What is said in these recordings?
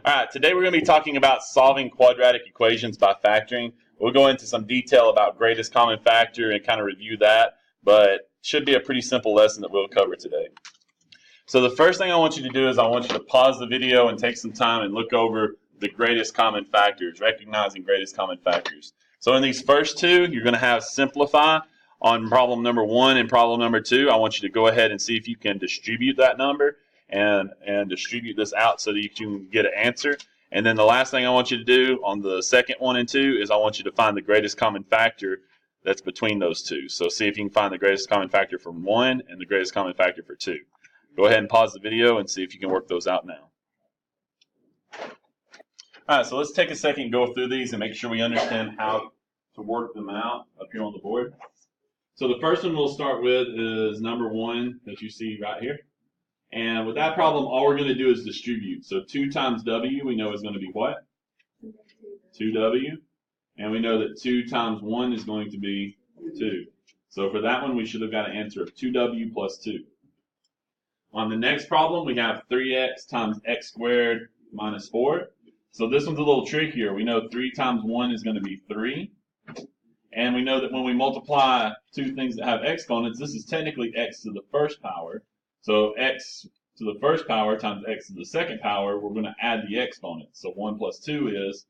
All right, today we're going to be talking about solving quadratic equations by factoring. We'll go into some detail about greatest common factor and kind of review that, but it should be a pretty simple lesson that we'll cover today. So the first thing I want you to do is I want you to pause the video and take some time and look over the greatest common factors, recognizing greatest common factors. So in these first two, you're going to have simplify on problem number 1 and problem number 2. I want you to go ahead and see if you can distribute that number and distribute this out so that you can get an answer. And then the last thing I want you to do on the second 1 and 2 is I want you to find the greatest common factor that's between those two. So see if you can find the greatest common factor for 1 and the greatest common factor for 2. Go ahead and pause the video and see if you can work those out now. All right, so let's take a second and go through these and make sure we understand how to work them out up here on the board. So the first one we'll start with is number 1 that you see right here. And with that problem, all we're going to do is distribute. So 2 times W we know is going to be what? 2W. And we know that 2 times 1 is going to be 2. So for that one, we should have got an answer of 2W plus 2. On the next problem, we have 3x times x squared minus 4. So this one's a little trickier. We know 3 times 1 is going to be 3. And we know that when we multiply two things that have exponents, this is technically x to the first power. So x to the first power times x to the second power, we're going to add the exponents. So 1 plus 2 is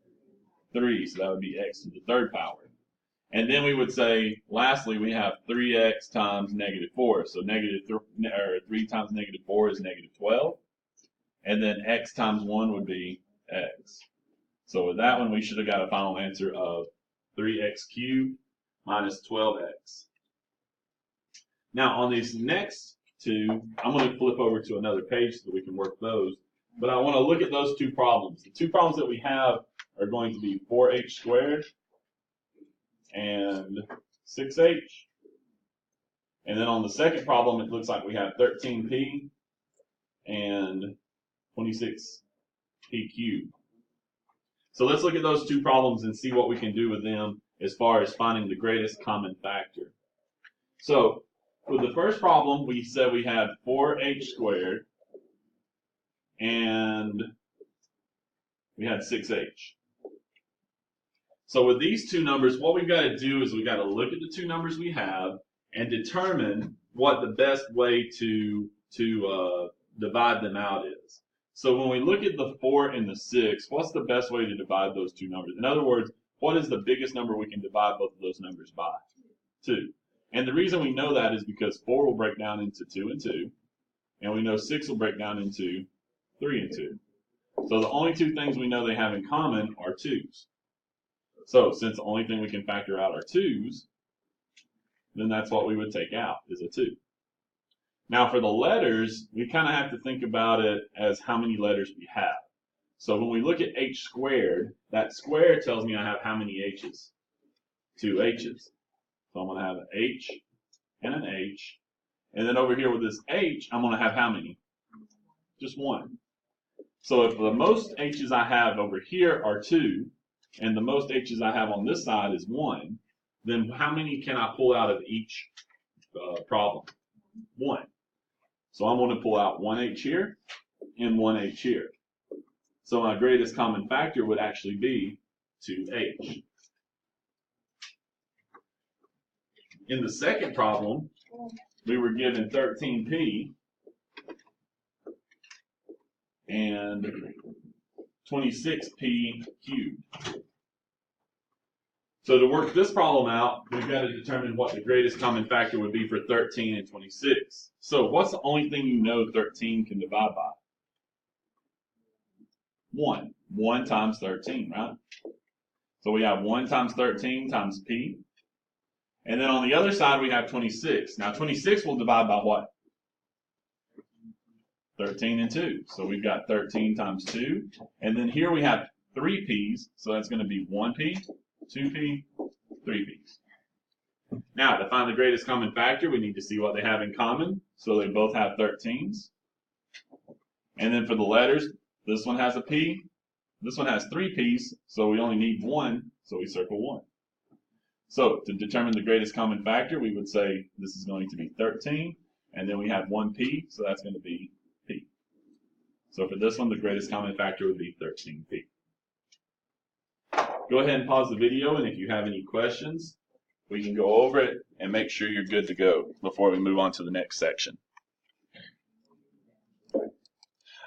3, so that would be x to the third power. And then we would say, lastly, we have 3x times negative 4. So 3 times negative 4 is negative 12. And then x times 1 would be x. So with that one, we should have got a final answer of 3x cubed minus 12x. Now on these next two, I'm going to flip over to another page so that we can work those. But I want to look at those two problems. The two problems that we have are going to be 4h squared and 6h. And then on the second problem, it looks like we have 13p and 26p cubed. So let's look at those two problems and see what we can do with them as far as finding the greatest common factor. So with the first problem, we said we had 4h squared and we had 6h. So with these two numbers, what we've got to do is we've got to look at the two numbers we have and determine what the best way to divide them out is. So when we look at the 4 and the 6, what's the best way to divide those two numbers? In other words, what is the biggest number we can divide both of those numbers by? 2. And the reason we know that is because 4 will break down into 2 and 2, and we know 6 will break down into 3 and 2. So the only two things we know they have in common are 2's. So since the only thing we can factor out are 2's, then that's what we would take out, is a 2. Now for the letters, we kind of have to think about it as how many letters we have. So when we look at h squared, that square tells me I have how many h's? 2 h's. So I'm going to have an h and an h. And then over here with this h, I'm going to have how many? Just 1. So if the most h's I have over here are 2, and the most h's I have on this side is 1, then how many can I pull out of each problem? 1. So I'm going to pull out 1h here and 1h here. So my greatest common factor would actually be 2h. In the second problem, we were given 13p and 26p cubed. So to work this problem out, we've got to determine what the greatest common factor would be for 13 and 26. So what's the only thing you know 13 can divide by? 1. 1 times 13, right? So we have 1 times 13 times p. And then on the other side, we have 26. Now 26 will divide by what? 13 and 2. So we've got 13 times 2. And then here we have 3 p's. So that's going to be 1p, 2p, 3p's. Now, to find the greatest common factor, we need to see what they have in common. So they both have 13's. And then for the letters, this one has a p, this one has 3 p's, so we only need 1, so we circle 1. So to determine the greatest common factor, we would say this is going to be 13, and then we have 1p, so that's going to be p. So for this one, the greatest common factor would be 13p. Go ahead and pause the video, and if you have any questions, we can go over it and make sure you're good to go before we move on to the next section. All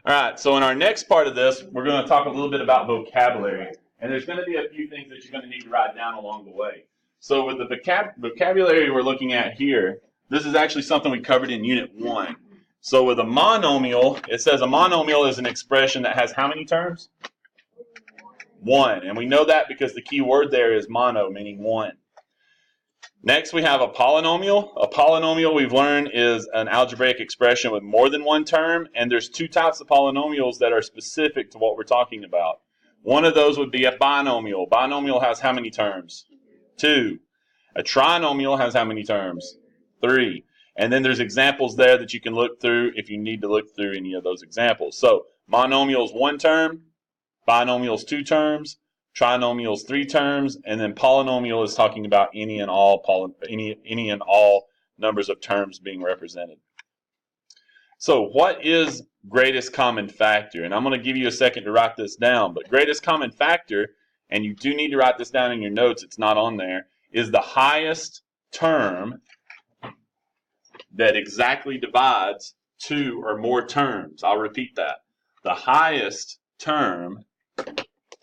right, so in our next part of this, we're going to talk a little bit about vocabulary. And there's going to be a few things that you're going to need to write down along the way. So with the vocabulary we're looking at here, this is actually something we covered in Unit 1. So with a monomial, it says a monomial is an expression that has how many terms? 1. And we know that because the key word there is mono, meaning 1. Next, we have a polynomial. A polynomial, we've learned, is an algebraic expression with more than one term. And there's two types of polynomials that are specific to what we're talking about. One of those would be a binomial. Binomial has how many terms? 2. A trinomial has how many terms? 3. And then there's examples there that you can look through if you need to look through any of those examples. So monomials 1 term, binomials 2 terms, trinomials 3 terms, and then polynomial is talking about any and all numbers of terms being represented. So what is greatest common factor? And I'm going to give you a second to write this down. But greatest common factor, and you do need to write this down in your notes, it's not on there, is the highest term that exactly divides 2 or more terms. I'll repeat that. The highest term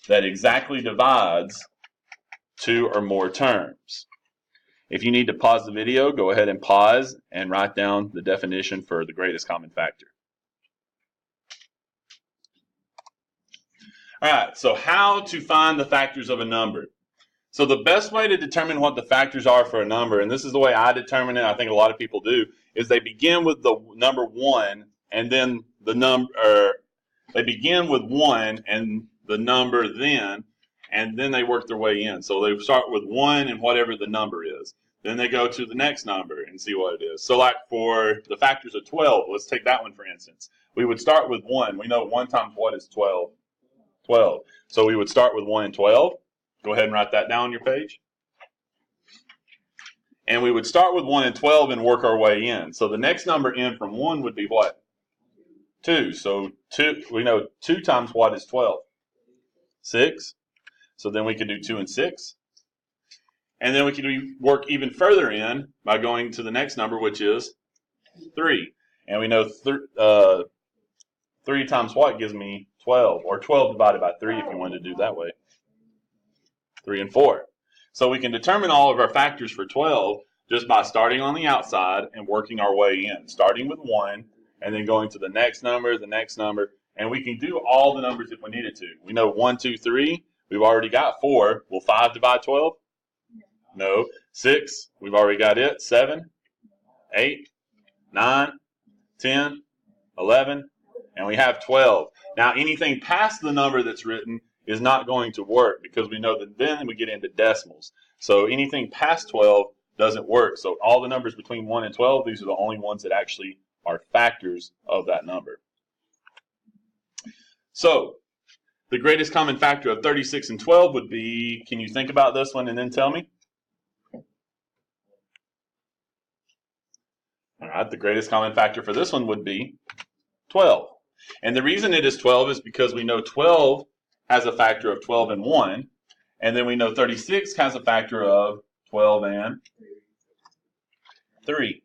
that exactly divides 2 or more terms. If you need to pause the video, go ahead and pause and write down the definition for the greatest common factor. All right, so how to find the factors of a number. So the best way to determine what the factors are for a number, and this is the way I determine it, I think a lot of people do, is they begin with the number 1 and then the number, they begin with 1 and the number then, and then they work their way in. So they start with 1 and whatever the number is. Then they go to the next number and see what it is. So like for the factors of 12, let's take that one for instance. We would start with 1. We know 1 times what is 12? 12. So we would start with 1 and 12. Go ahead and write that down on your page. And we would start with 1 and 12 and work our way in. So the next number in from 1 would be what? 2. So 2, we know 2 times what is 12? 6. So then we could do 2 and 6. And then we could work even further in by going to the next number, which is 3. And we know 3 times what gives me 12? Or 12 divided by 3 if you wanted to do it that way. 3 and 4. So we can determine all of our factors for 12 just by starting on the outside and working our way in. Starting with 1 and then going to the next number, and we can do all the numbers if we needed to. We know 1, 2, 3. We've already got 4. Will 5 divide 12? No. 6. We've already got it. 7, 8, 9, 10, 11, and we have 12. Now anything past the number that's written is not going to work because we know that then we get into decimals. So anything past 12 doesn't work. So all the numbers between 1 and 12, these are the only ones that actually are factors of that number. So the greatest common factor of 36 and 12 would be, can you think about this one and then tell me? All right, the greatest common factor for this one would be 12. And the reason it is 12 is because we know 12 has a factor of 12 and 1, and then we know 36 has a factor of 12 and 3.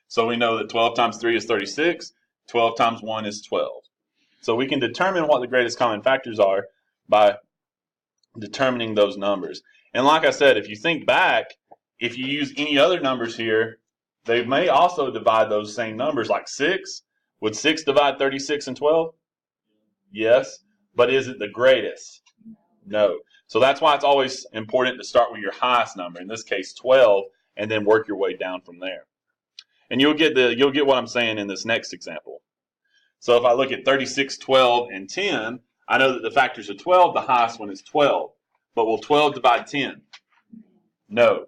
So we know that 12 times 3 is 36, 12 times 1 is 12. So we can determine what the greatest common factors are by determining those numbers. And like I said, if you think back, if you use any other numbers here, they may also divide those same numbers, like 6. Would 6 divide 36 and 12? Yes. But is it the greatest? No. So that's why it's always important to start with your highest number, in this case 12, and then work your way down from there. And you'll get what I'm saying in this next example. So if I look at 36, 12, and 10, I know that the factors of 12, the highest one is 12. But will 12 divide 10? No.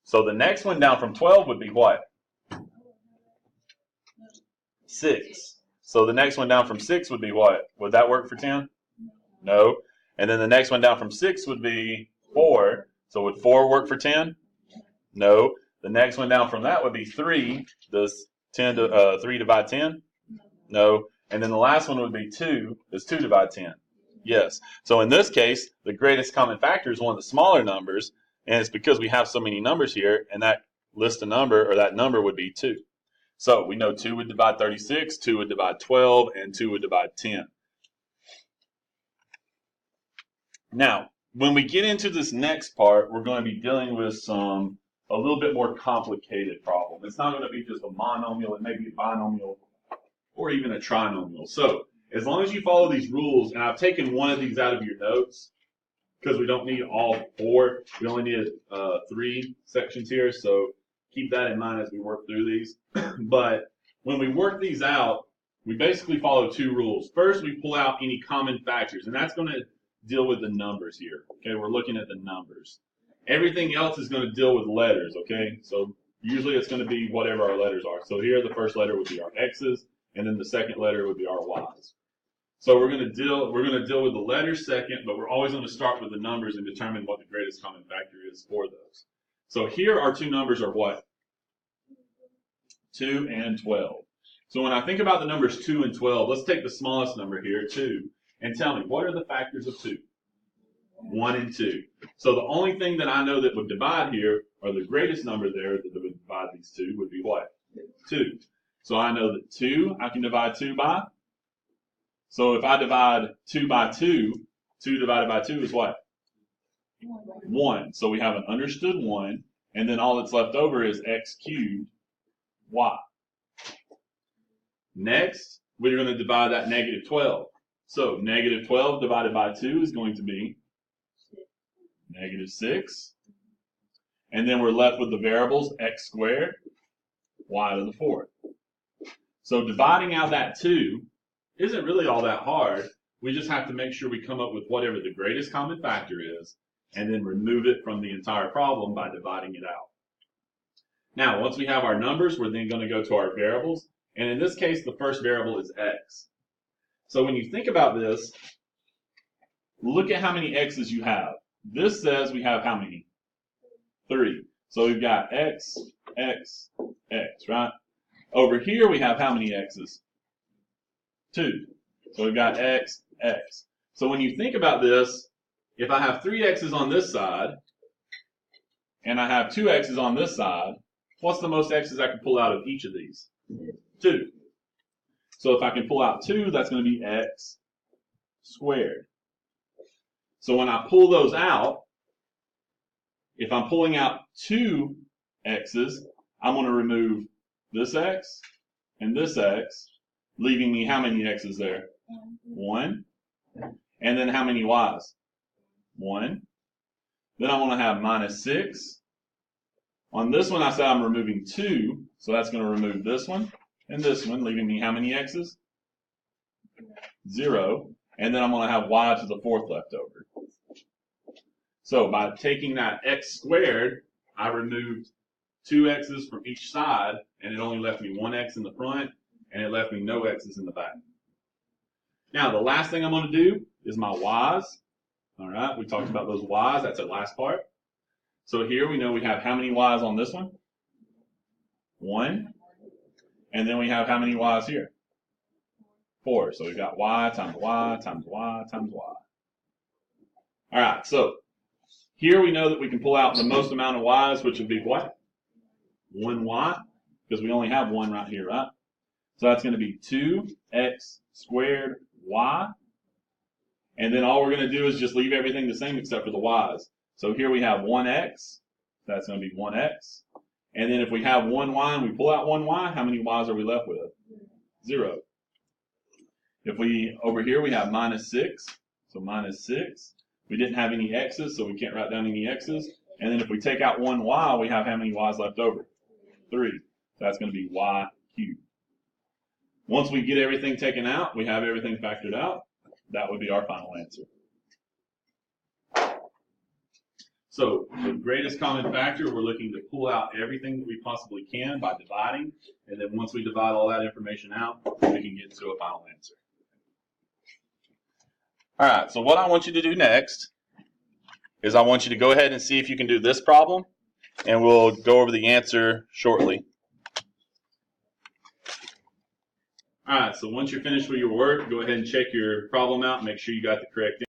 So the next one down from 12 would be what? 6. So the next one down from 6 would be what? Would that work for 10? No. And then the next one down from 6 would be 4. So would 4 work for 10? No. The next one down from that would be 3. Does 3 divide 10? No. And then the last one would be 2. Is 2 divide 10? Yes. So in this case, the greatest common factor is one of the smaller numbers, and it's because we have so many numbers here, and that list a number, or that number would be 2. So we know 2 would divide 36, 2 would divide 12, and 2 would divide 10. Now, when we get into this next part, we're going to be dealing with a little bit more complicated problem. It's not going to be just a monomial, it may be a binomial, or even a trinomial. So, as long as you follow these rules, and I've taken one of these out of your notes, because we don't need all 4, we only need 3 sections here, so keep that in mind as we work through these. But when we work these out, we basically follow 2 rules. First, we pull out any common factors, and that's going to deal with the numbers here. Okay, we're looking at the numbers. Everything else is going to deal with letters, okay? So usually it's going to be whatever our letters are. So here the first letter would be our X's, and then the second letter would be our Y's. So we're going to deal with the letters second, but we're always going to start with the numbers and determine what the greatest common factor is for those. So here our 2 numbers are what? 2 and 12. So when I think about the numbers 2 and 12, let's take the smallest number here, 2, and tell me, what are the factors of 2? 1 and 2. So the only thing that I know that would divide here, or the greatest number there that would divide these 2, would be what? 2. So I know that 2, I can divide 2 by. So if I divide 2 by 2, 2 divided by 2 is what? 1. So we have an understood 1, and then all that's left over is x cubed y. Next, we're going to divide that negative 12. So negative 12 divided by 2 is going to be negative 6. And then we're left with the variables x squared, y to the 4th. So dividing out that 2 isn't really all that hard. We just have to make sure we come up with whatever the greatest common factor is, and then remove it from the entire problem by dividing it out. Now, once we have our numbers, we're then going to go to our variables. And in this case, the first variable is x. So when you think about this, look at how many x's you have. This says we have how many? 3. So we've got x, x, x, right? Over here we have how many x's? 2. So we've got x, x. So when you think about this, if I have 3 x's on this side, and I have 2 x's on this side, what's the most x's I can pull out of each of these? 2. So if I can pull out 2, that's going to be x squared. So when I pull those out, if I'm pulling out 2 x's, I'm going to remove this x and this x, leaving me how many x's there? 1. And then how many y's? 1. Then I'm going to have minus 6. On this one, I said I'm removing 2, so that's going to remove this one and this one, leaving me how many x's? 0. And then I'm going to have y to the 4th left over. So by taking that x squared, I removed 2 x's from each side, and it only left me 1 x in the front, and it left me no x's in the back. Now, the last thing I'm going to do is my y's. All right, we talked about those y's. That's the last part. So here we know we have how many y's on this one? 1. And then we have how many y's here? 4. So we've got y times y times y times y. All right, so here we know that we can pull out the most amount of y's, which would be what? 1y, because we only have 1 right here, right? So that's going to be 2x squared y. And then all we're going to do is just leave everything the same except for the y's. So here we have 1x. That's going to be 1x. And then if we have 1y and we pull out 1y, how many y's are we left with? 0. If we, over here we have minus 6. So minus 6. We didn't have any x's, so we can't write down any x's. And then if we take out 1y, we have how many y's left over? 3. So that's going to be y cubed. Once we get everything taken out, we have everything factored out. That would be our final answer. So the greatest common factor, we're looking to pull out everything that we possibly can by dividing. And then once we divide all that information out, we can get to a final answer. All right, so what I want you to do next is I want you to go ahead and see if you can do this problem, and we'll go over the answer shortly. All right, so once you're finished with your work, go ahead and check your problem out. Make sure you got the correct